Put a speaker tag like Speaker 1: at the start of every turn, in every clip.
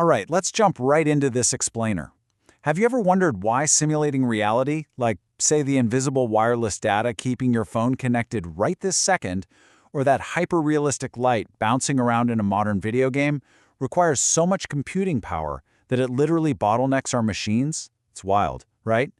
Speaker 1: All right, let's jump right into this explainer. Have you ever wondered why simulating reality, like, say, the invisible wireless data keeping your phone connected right this second, or that hyper-realistic light bouncing around in a modern video game, requires so much computing power that it literally bottlenecks our machines? It's wild, right?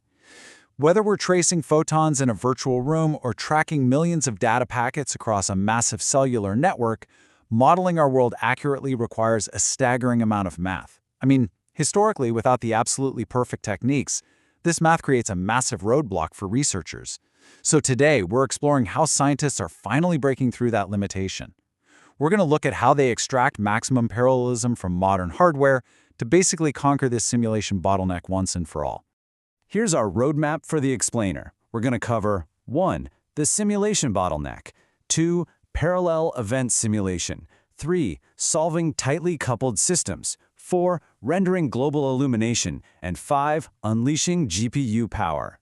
Speaker 1: Whether we're tracing photons in a virtual room or tracking millions of data packets across a massive cellular network, modeling our world accurately requires a staggering amount of math. I mean, historically, without the absolutely perfect techniques, this math creates a massive roadblock for researchers. So today, we're exploring how scientists are finally breaking through that limitation. We're going to look at how they extract maximum parallelism from modern hardware to basically conquer this simulation bottleneck once and for all.
Speaker 2: Here's our roadmap for the explainer. We're going to cover 1. The simulation bottleneck, 2. Parallel event simulation, 3. Solving tightly coupled systems, 4. Rendering global illumination, and 5. Unleashing GPU power.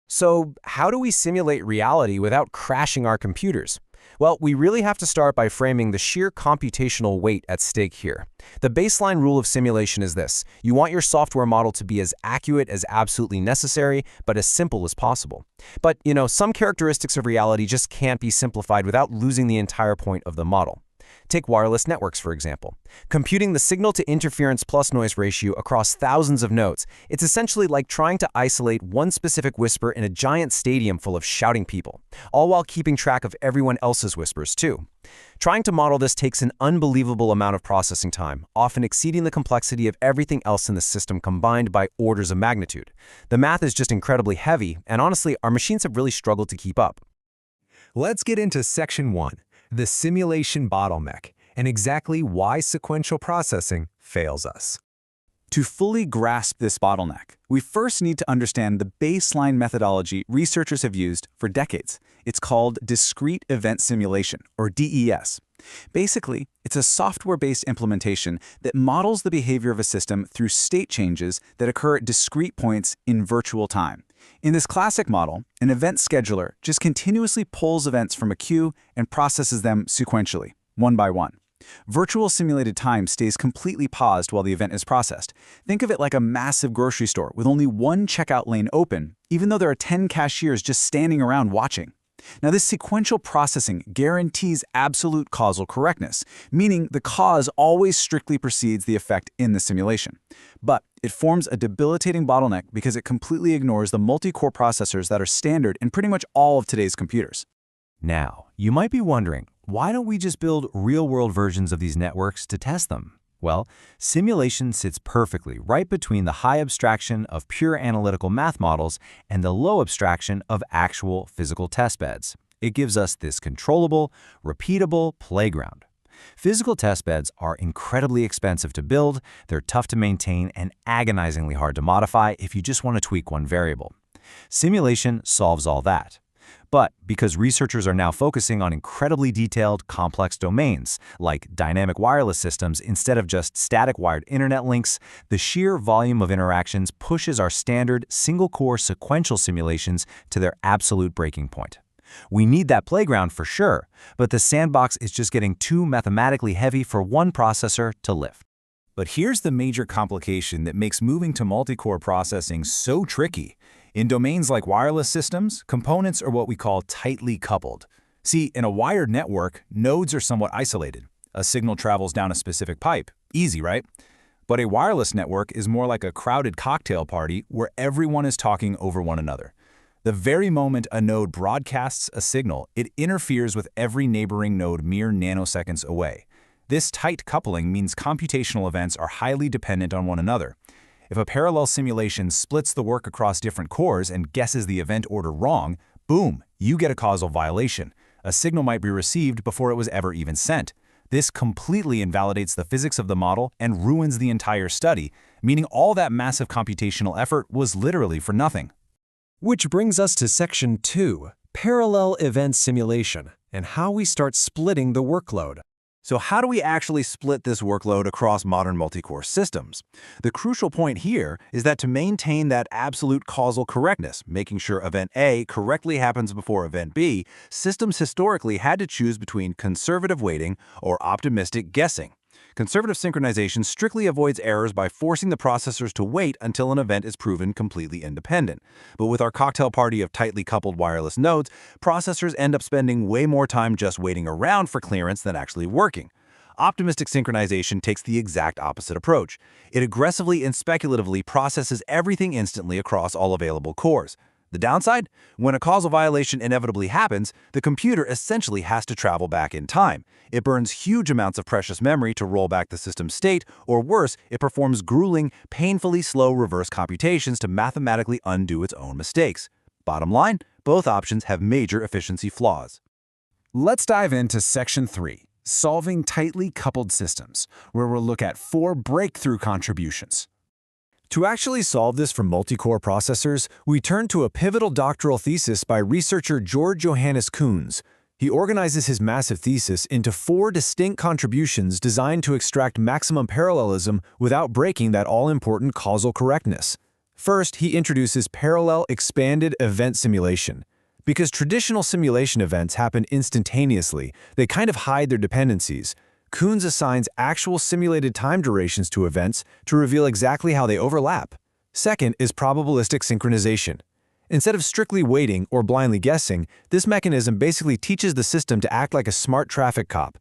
Speaker 3: So, how do we simulate reality without crashing our computers? Well, we really have to start by framing the sheer computational weight at stake here. The baseline rule of simulation is this: you want your software model to be as accurate as absolutely necessary, but as simple as possible. But, some characteristics of reality just can't be simplified without losing the entire point of the model. Take wireless networks, for example. Computing the signal-to-interference plus noise ratio across thousands of nodes, it's essentially like trying to isolate one specific whisper in a giant stadium full of shouting people, all while keeping track of everyone else's whispers, too. Trying to model this takes an unbelievable amount of processing time, often exceeding the complexity of everything else in the system combined by orders of magnitude. The math is just incredibly heavy, and honestly, our machines have really struggled to keep up.
Speaker 4: Let's get into Section 1. The simulation bottleneck, and exactly why sequential processing fails us.
Speaker 1: To fully grasp this bottleneck, we first need to understand the baseline methodology researchers have used for decades. It's called discrete event simulation, or DES. Basically, it's a software-based implementation that models the behavior of a system through state changes that occur at discrete points in virtual time. In this classic model, an event scheduler just continuously pulls events from a queue and processes them sequentially, one by one. Virtual simulated time stays completely paused while the event is processed. Think of it like a massive grocery store with only one checkout lane open, even though there are 10 cashiers just standing around watching. Now, this sequential processing guarantees absolute causal correctness, meaning the cause always strictly precedes the effect in the simulation. But it forms a debilitating bottleneck because it completely ignores the multi-core processors that are standard in pretty much all of today's computers.
Speaker 2: Now, you might be wondering, why don't we just build real-world versions of these networks to test them? Well, simulation sits perfectly right between the high abstraction of pure analytical math models and the low abstraction of actual physical testbeds. It gives us this controllable, repeatable playground. Physical testbeds are incredibly expensive to build, they're tough to maintain, and agonizingly hard to modify if you just want to tweak one variable. Simulation solves all that. But because researchers are now focusing on incredibly detailed, complex domains, like dynamic wireless systems instead of just static wired internet links, the sheer volume of interactions pushes our standard single-core sequential simulations to their absolute breaking point. We need that playground for sure, but the sandbox is just getting too mathematically heavy for one processor to lift.
Speaker 1: But here's the major complication that makes moving to multi-core processing so tricky. In domains like wireless systems, components are what we call tightly coupled. See, in a wired network, nodes are somewhat isolated. A signal travels down a specific pipe. Easy, right? But a wireless network is more like a crowded cocktail party where everyone is talking over one another. The very moment a node broadcasts a signal, it interferes with every neighboring node mere nanoseconds away. This tight coupling means computational events are highly dependent on one another. If a parallel simulation splits the work across different cores and guesses the event order wrong, boom, you get a causal violation. A signal might be received before it was ever even sent. This completely invalidates the physics of the model and ruins the entire study, meaning all that massive computational effort was literally for nothing.
Speaker 5: Which brings us to Section 2, Parallel Event Simulation, and how we start splitting the workload.
Speaker 1: So how do we actually split this workload across modern multi-core systems? The crucial point here is that to maintain that absolute causal correctness, making sure event A correctly happens before event B, systems historically had to choose between conservative weighting or optimistic guessing. Conservative synchronization strictly avoids errors by forcing the processors to wait until an event is proven completely independent. But with our cocktail party of tightly coupled wireless nodes, processors end up spending way more time just waiting around for clearance than actually working. Optimistic synchronization takes the exact opposite approach. It aggressively and speculatively processes everything instantly across all available cores. The downside? When a causal violation inevitably happens, the computer essentially has to travel back in time. It burns huge amounts of precious memory to roll back the system's state, or worse, it performs grueling, painfully slow reverse computations to mathematically undo its own mistakes. Bottom line, both options have major efficiency flaws.
Speaker 5: Let's dive into Section 3, Solving Tightly Coupled Systems, where we'll look at 4 breakthrough contributions. To actually solve this for multi-core processors, we turn to a pivotal doctoral thesis by researcher George Johannes Kunz. He organizes his massive thesis into 4 distinct contributions designed to extract maximum parallelism without breaking that all-important causal correctness. First, he introduces parallel expanded event simulation. Because traditional simulation events happen instantaneously, they kind of hide their dependencies. Kunz assigns actual simulated time durations to events to reveal exactly how they overlap. Second is probabilistic synchronization. Instead of strictly waiting or blindly guessing, this mechanism basically teaches the system to act like a smart traffic cop.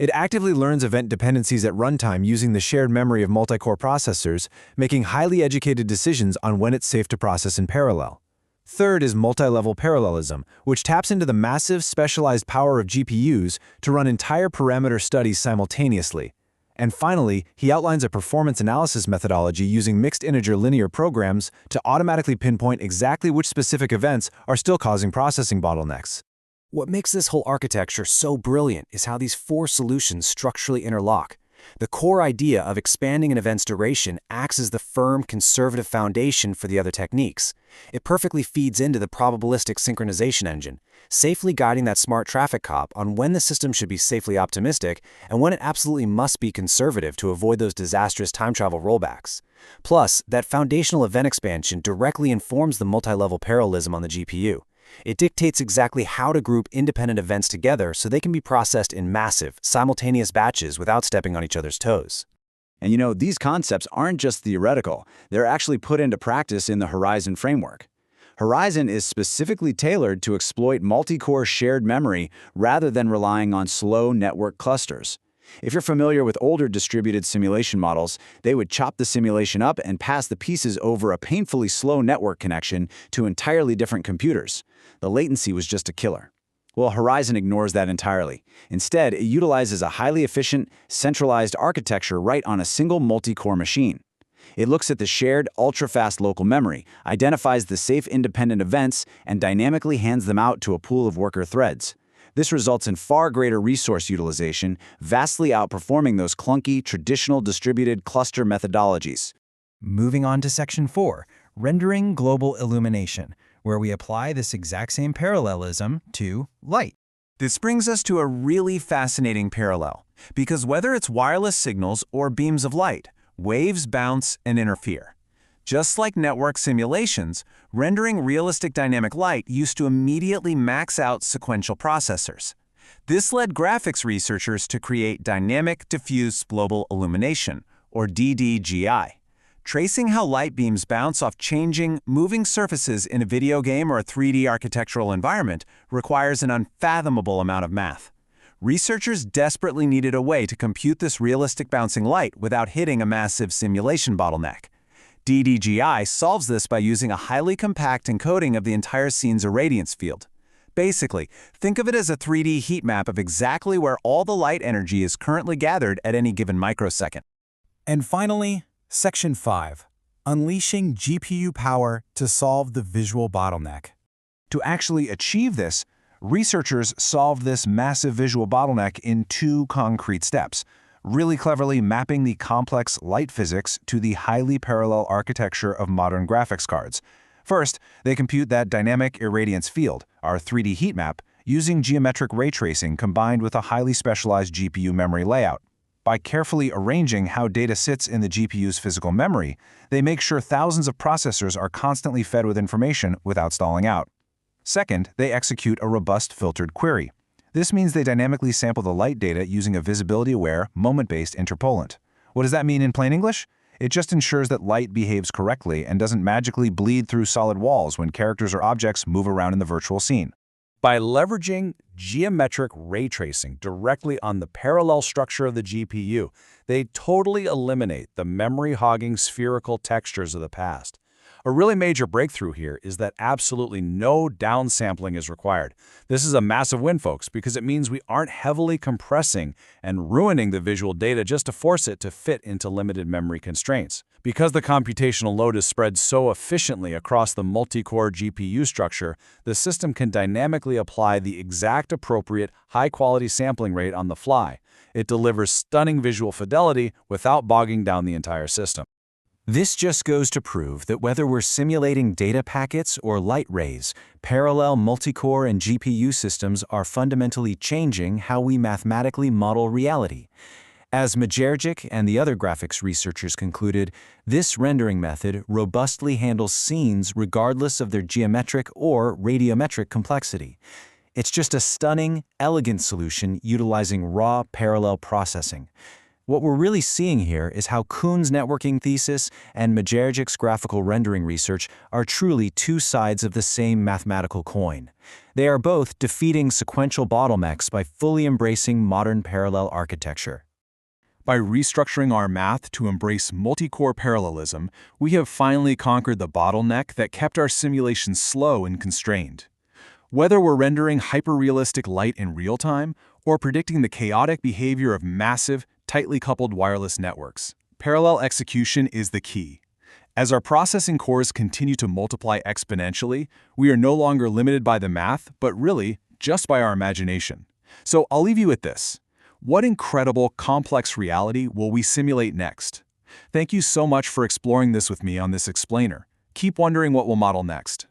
Speaker 5: It actively learns event dependencies at runtime using the shared memory of multi-core processors, making highly educated decisions on when it's safe to process in parallel. Third is multi-level parallelism, which taps into the massive, specialized power of GPUs to run entire parameter studies simultaneously. And finally, he outlines a performance analysis methodology using mixed-integer linear programs to automatically pinpoint exactly which specific events are still causing processing bottlenecks.
Speaker 3: What makes this whole architecture so brilliant is how these 4 solutions structurally interlock. The core idea of expanding an event's duration acts as the firm, conservative foundation for the other techniques. It perfectly feeds into the probabilistic synchronization engine, safely guiding that smart traffic cop on when the system should be safely optimistic and when it absolutely must be conservative to avoid those disastrous time travel rollbacks. Plus, that foundational event expansion directly informs the multi-level parallelism on the GPU. It dictates exactly how to group independent events together so they can be processed in massive, simultaneous batches without stepping on each other's toes.
Speaker 1: And these concepts aren't just theoretical, they're actually put into practice in the Horizon framework. Horizon is specifically tailored to exploit multi-core shared memory rather than relying on slow network clusters. If you're familiar with older distributed simulation models, they would chop the simulation up and pass the pieces over a painfully slow network connection to entirely different computers. The latency was just a killer. Well, Horizon ignores that entirely. Instead, it utilizes a highly efficient, centralized architecture right on a single multi-core machine. It looks at the shared, ultra-fast local memory, identifies the safe independent events, and dynamically hands them out to a pool of worker threads. This results in far greater resource utilization, vastly outperforming those clunky, traditional distributed cluster methodologies.
Speaker 2: Moving on to Section 4, Rendering Global Illumination, where we apply this exact same parallelism to light.
Speaker 1: This brings us to a really fascinating parallel, because whether it's wireless signals or beams of light, waves bounce and interfere. Just like network simulations, rendering realistic dynamic light used to immediately max out sequential processors. This led graphics researchers to create Dynamic Diffuse Global Illumination, or DDGI. Tracing how light beams bounce off changing, moving surfaces in a video game or a 3D architectural environment requires an unfathomable amount of math. Researchers desperately needed a way to compute this realistic bouncing light without hitting a massive simulation bottleneck. DDGI solves this by using a highly compact encoding of the entire scene's irradiance field. Basically, think of it as a 3D heat map of exactly where all the light energy is currently gathered at any given microsecond.
Speaker 5: And finally, Section 5, Unleashing GPU Power to Solve the Visual Bottleneck.
Speaker 1: To actually achieve this, researchers solved this massive visual bottleneck in 2 concrete steps, really cleverly mapping the complex light physics to the highly parallel architecture of modern graphics cards. First, they compute that dynamic irradiance field, our 3D heat map, using geometric ray tracing combined with a highly specialized GPU memory layout. By carefully arranging how data sits in the GPU's physical memory, they make sure thousands of processors are constantly fed with information without stalling out. Second, they execute a robust filtered query. This means they dynamically sample the light data using a visibility-aware, moment-based interpolant. What does that mean in plain English? It just ensures that light behaves correctly and doesn't magically bleed through solid walls when characters or objects move around in the virtual scene.
Speaker 5: By leveraging geometric ray tracing directly on the parallel structure of the GPU, they totally eliminate the memory-hogging spherical textures of the past. A really major breakthrough here is that absolutely no downsampling is required. This is a massive win, folks, because it means we aren't heavily compressing and ruining the visual data just to force it to fit into limited memory constraints. Because the computational load is spread so efficiently across the multi-core GPU structure, the system can dynamically apply the exact appropriate high-quality sampling rate on the fly. It delivers stunning visual fidelity without bogging down the entire system.
Speaker 2: This just goes to prove that whether we're simulating data packets or light rays, parallel multi-core and GPU systems are fundamentally changing how we mathematically model reality. As Majerjic and the other graphics researchers concluded, this rendering method robustly handles scenes regardless of their geometric or radiometric complexity. It's just a stunning, elegant solution utilizing raw parallel processing. What we're really seeing here is how Kuhn's networking thesis and Majerjic's graphical rendering research are truly two sides of the same mathematical coin. They are both defeating sequential bottlenecks by fully embracing modern parallel architecture.
Speaker 5: By restructuring our math to embrace multi-core parallelism, we have finally conquered the bottleneck that kept our simulations slow and constrained. Whether we're rendering hyper-realistic light in real time or predicting the chaotic behavior of massive, tightly coupled wireless networks, parallel execution is the key. As our processing cores continue to multiply exponentially, we are no longer limited by the math, but really just by our imagination. So I'll leave you with this. What incredible, complex reality will we simulate next? Thank you so much for exploring this with me on this explainer. Keep wondering what we'll model next.